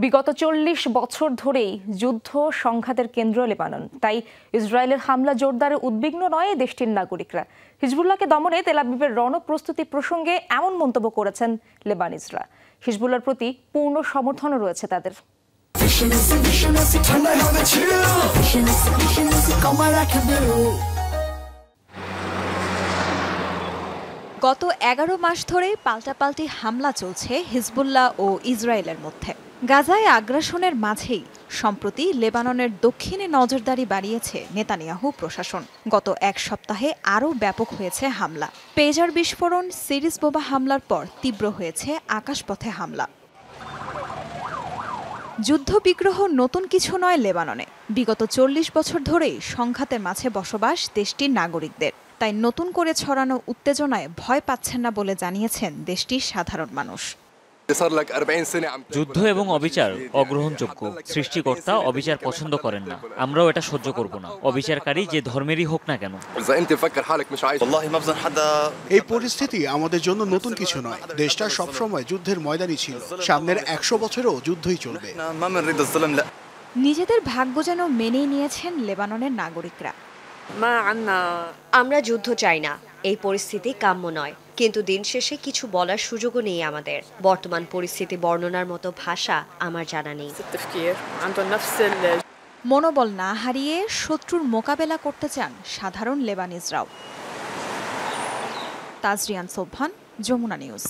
বিগত ৪০ বছর ধরেই যুদ্ধ সংঘাতের কেন্দ্র লেবানন। তাই ইসরায়েলের হামলা জোরদারে উদ্বিগ্ন নয় দেশটির নাগরিকরা। হিজবুল্লাহকে দমনে তেল আবিবের রণপ্রস্তুতি প্রসঙ্গে এমন মন্তব্য করেছেন লেবানিজরা। হিজবুল্লাহর প্রতি পূর্ণ সমর্থনও রয়েছে তাদের। গত ১১ মাস ধরে পাল্টাপাল্টি হামলা চলছে হিজবুল্লাহ ও ইসরায়েলের মধ্যে। গাজায় আগ্রাসনের মাঝেই সম্প্রতি লেবাননের দক্ষিণে নজরদারি বাড়িয়েছে নেতানিয়াহু প্রশাসন। গত এক সপ্তাহে আরও ব্যাপক হয়েছে হামলা। পেজার বিস্ফোরণ, সিরিজ বোমা হামলার পর তীব্র হয়েছে আকাশপথে হামলা। যুদ্ধবিগ্রহ নতুন কিছু নয় লেবাননে। বিগত ৪০ বছর ধরেই সংঘাতের মাঝে বসবাস দেশটির নাগরিকদের। তাই নতুন করে ছড়ানো উত্তেজনায় ভয় পাচ্ছেন না বলে জানিয়েছেন দেশটির সাধারণ মানুষ। যুদ্ধ এবং অবিচার অগ্রহণযোগ্য। সৃষ্টিকর্তা অবিচার পছন্দ করেন না, আমরাও এটা সহ্য করব না, অবিচারকারী যে ধর্মেরই হোক না কেন। এই পরিস্থিতি আমাদের জন্য নতুন কিছু নয়। দেশটা সবসময় যুদ্ধের ময়দানই ছিল, সামনের ১০০ বছরেও যুদ্ধই চলবে। নিজেদের ভাগ্য যেন মেনেই নিয়েছেন লেবাননের নাগরিকরা। আমরা যুদ্ধ চাই না, এই পরিস্থিতি কাম্য নয়, কিন্তু দিন শেষে কিছু বলার সুযোগও নেই আমাদের। বর্তমান পরিস্থিতি বর্ণনার মতো ভাষা আমার জানা নেই। মনোবল না হারিয়ে শত্রুর মোকাবেলা করতে চান সাধারণ লেবানিজরাও। তাজরিয়ান সোবহান, যমুনা নিউজ।